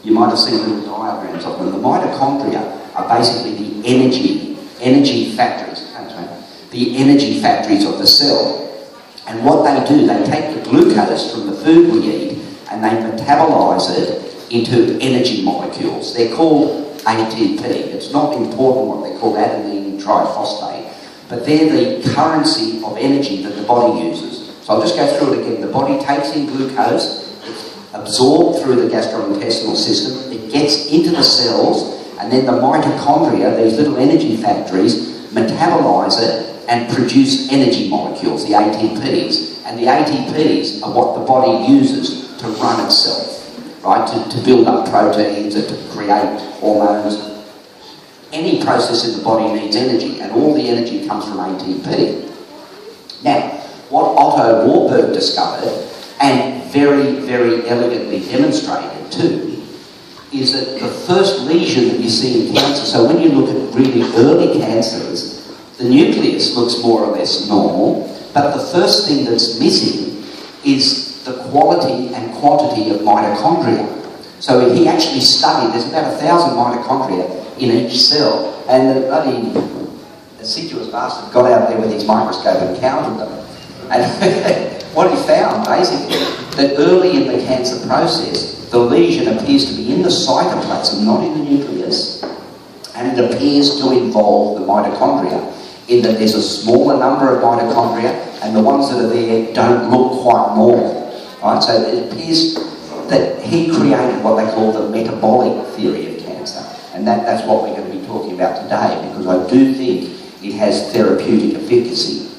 You might have seen little diagrams of them. The mitochondria are basically the energy factories, the energy factories of the cell. And what they do, they take the glucose from the food we eat and they metabolize it into energy molecules. They're called ATP. It's not important what they call adenine triphosphate, but they're the currency of energy that the body uses. So I'll just go through it again. The body takes in glucose, it's absorbed through the gastrointestinal system, it gets into the cells, and then the mitochondria, these little energy factories, metabolize it and produce energy molecules, the ATPs. And the ATPs are what the body uses to run itself, right? To build up proteins, to create hormones. Any process in the body needs energy, and all the energy comes from ATP. Now, what Otto Warburg discovered, and very, very elegantly demonstrated too, is that the first lesion that you see in cancer, so when you look at really early cancers, the nucleus looks more or less normal, but the first thing that's missing is the quality and quantity of mitochondria. So he actually studied, there's about 1,000 mitochondria in each cell, and the bloody assiduous bastard got out there with his microscope and counted them. And what he found, basically, that early in the cancer process, the lesion appears to be in the cytoplasm, not in the nucleus, and it appears to involve the mitochondria, in that there's a smaller number of mitochondria, and the ones that are there don't look quite normal. Right? So it appears that he created what they call the metabolic theory of cancer, and that's what we're going to be talking about today, because I do think it has therapeutic efficacy.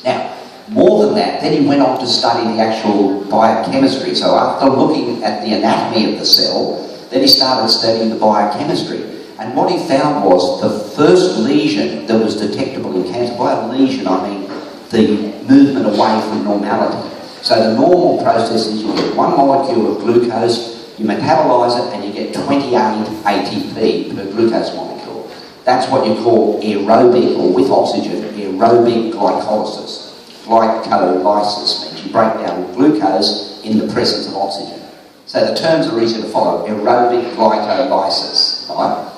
Now, more than that, then he went on to study the actual biochemistry. So after looking at the anatomy of the cell, then he started studying the biochemistry. And what he found was the first lesion that was detectable in cancer, by a lesion I mean the movement away from normality. So the normal process is you get one molecule of glucose, you metabolize it, and you get 28 ATP per glucose molecule. That's what you call aerobic, or with oxygen, aerobic glycolysis. Glycolysis means you break down glucose in the presence of oxygen. So the terms are easy to follow. Aerobic glycolysis, right?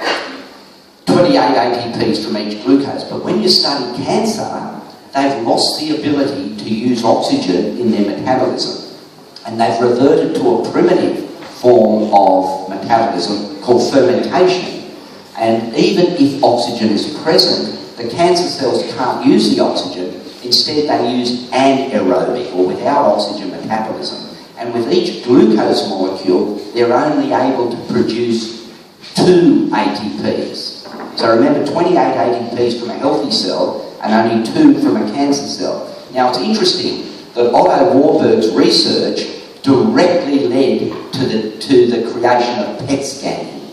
28 ATPs from each glucose. But when you study cancer, they've lost the ability to use oxygen in their metabolism. And they've reverted to a primitive form of metabolism called fermentation. And even if oxygen is present, the cancer cells can't use the oxygen. Instead, they use anaerobic, or without oxygen metabolism. And with each glucose molecule, they're only able to produce 2 ATPs. So remember, 28 ATPs from a healthy cell and only 2 from a cancer cell. Now, it's interesting that Otto Warburg's research directly led to the creation of PET scanning.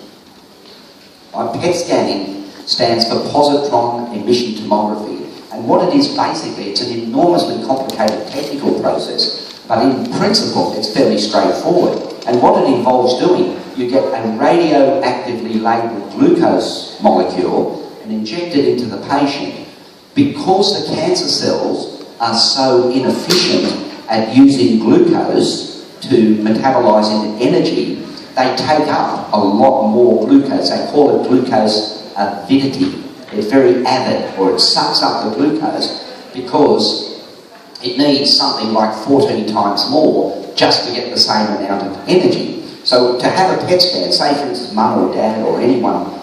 PET scanning stands for positron emission tomography. And what it is basically, it's an enormously complicated technical process, but in principle it's fairly straightforward. And what it involves doing, you get a radioactively labelled glucose molecule and inject it into the patient. Because the cancer cells are so inefficient at using glucose to metabolize into energy, they take up a lot more glucose. They call it glucose avidity. It's very avid, or it sucks up the glucose because it needs something like 14 times more just to get the same amount of energy. So to have a PET scan, say for instance mum or dad or anyone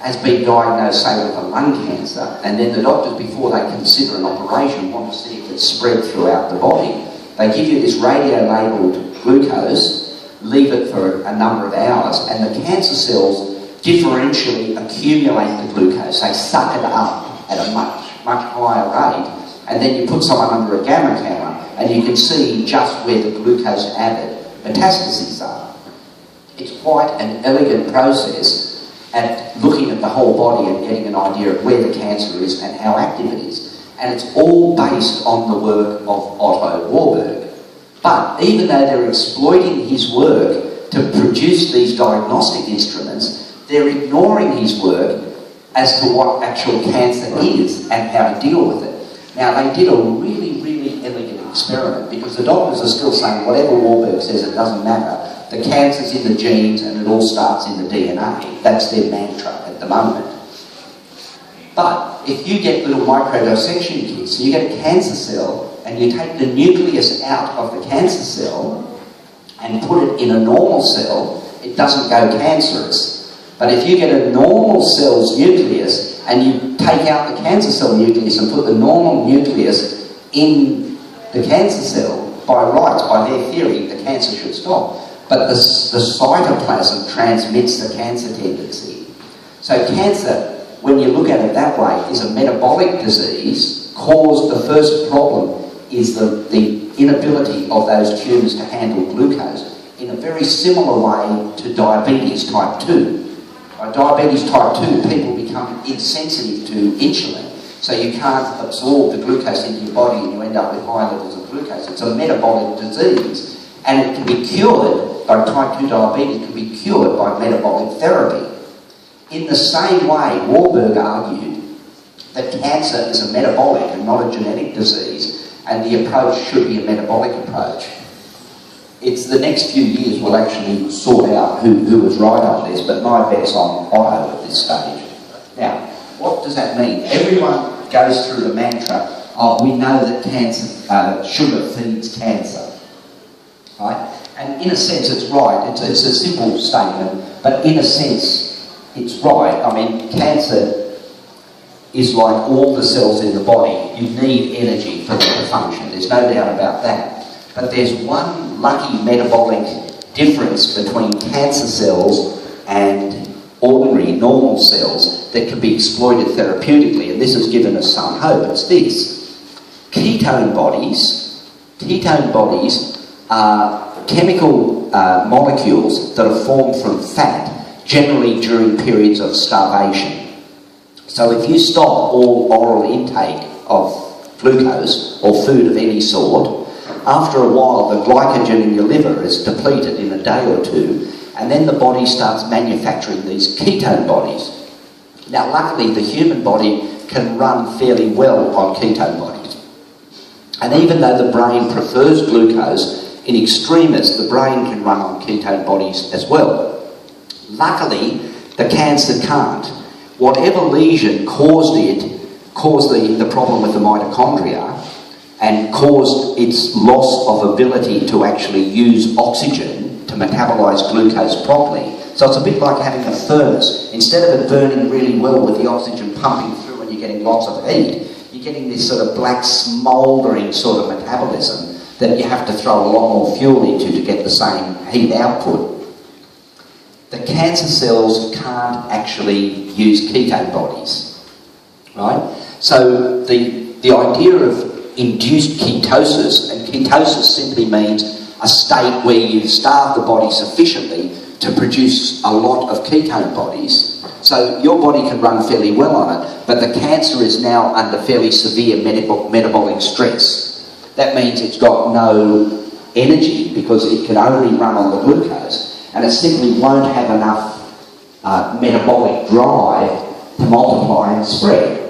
has been diagnosed, say, with a lung cancer, and then the doctors, before they consider an operation, want to see if it's spread throughout the body. They give you this radio-labelled glucose, leave it for a number of hours, and the cancer cells differentially accumulate the glucose. They suck it up at a much, much higher rate, and then you put someone under a gamma camera and you can see just where the glucose-avid metastases are. It's quite an elegant process at looking at the whole body and getting an idea of where the cancer is and how active it is. And it's all based on the work of Otto Warburg. But even though they're exploiting his work to produce these diagnostic instruments, they're ignoring his work as to what actual cancer is and how to deal with it. Now, they did a really, really elegant experiment, because the doctors are still saying whatever Warburg says, it doesn't matter. the cancer's in the genes and it all starts in the DNA. That's their mantra at the moment. But if you get little microdissection kits, so you get a cancer cell and you take the nucleus out of the cancer cell and put it in a normal cell, it doesn't go cancerous. But if you get a normal cell's nucleus and you take out the cancer cell nucleus and put the normal nucleus in the cancer cell, by rights, by their theory, the cancer should stop. But the cytoplasm transmits the cancer tendency. So cancer, when you look at it that way, is a metabolic disease. The first problem is the inability of those tumours to handle glucose in a very similar way to diabetes type 2. By diabetes type 2, people become insensitive to insulin, so you can't absorb the glucose into your body and you end up with high levels of glucose. It's a metabolic disease, and it can be cured by type 2 diabetes, can be cured by metabolic therapy. In the same way, Warburg argued that cancer is a metabolic and not a genetic disease, and the approach should be a metabolic approach. It's the next few years will actually sort out who was right on this, but my bet's on Otto at this stage. Now, what does that mean? Everyone goes through the mantra of, we know that cancer, sugar feeds cancer, right? And in a sense it's right, it's a simple statement, but in a sense it's right. I mean, cancer is like all the cells in the body. You need energy for it to function, there's no doubt about that. But there's one lucky metabolic difference between cancer cells and ordinary, normal cells that can be exploited therapeutically, and this has given us some hope. It's this. Ketone bodies are chemical molecules that are formed from fat, generally during periods of starvation. So if you stop all oral intake of glucose or food of any sort, after a while the glycogen in your liver is depleted in a day or two, and then the body starts manufacturing these ketone bodies. Now luckily the human body can run fairly well on ketone bodies. And even though the brain prefers glucose, in extremis the brain can run on ketone bodies as well. Luckily the cancer can't. Whatever lesion caused the problem with the mitochondria and caused its loss of ability to actually use oxygen to metabolize glucose properly. So it's a bit like having a furnace. Instead of it burning really well with the oxygen pumping through and you're getting lots of heat, you're getting this sort of black smouldering sort of metabolism that you have to throw a lot more fuel into to get the same heat output. The cancer cells can't actually use ketone bodies, right? So the idea of induced ketosis, and ketosis simply means a state where you starve the body sufficiently to produce a lot of ketone bodies. So your body can run fairly well on it, but the cancer is now under fairly severe metabolic stress. That means it's got no energy because it can only run on the glucose, and it simply won't have enough metabolic drive to multiply and spread.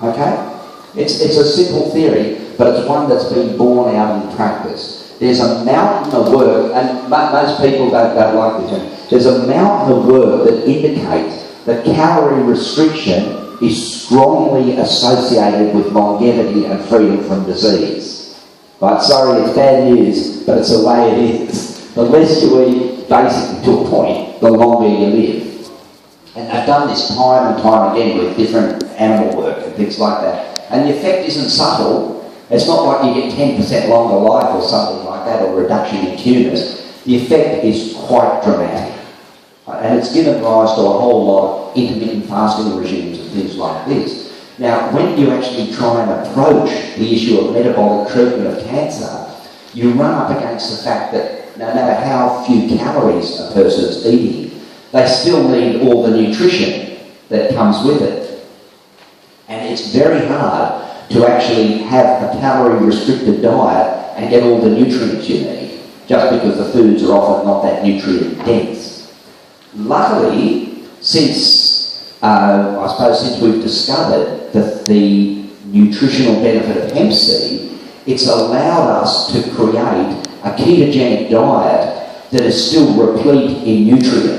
Okay? It's a simple theory, but it's one that's been borne out in practice. There's a mountain of work, and most people don't like this. There's a mountain of work that indicates that calorie restriction is strongly associated with longevity and freedom from disease. Right? Sorry, it's bad news, but it's the way it is. The less you eat, basically to a point, the longer you live. And I've done this time and time again with different animal work and things like that. And the effect isn't subtle. It's not like you get 10% longer life or something like that, or reduction in tumours. The effect is quite dramatic. And it's given rise to a whole lot of intermittent fasting regimes and things like this. Now, when you actually try and approach the issue of metabolic treatment of cancer, you run up against the fact that no matter how few calories a person's eating, they still need all the nutrition that comes with it. And it's very hard to actually have a calorie-restricted diet and get all the nutrients you need, just because the foods are often not that nutrient-dense. Luckily, since we've discovered the nutritional benefit of hemp seed, it's allowed us to create a ketogenic diet that are still replete in nutrients.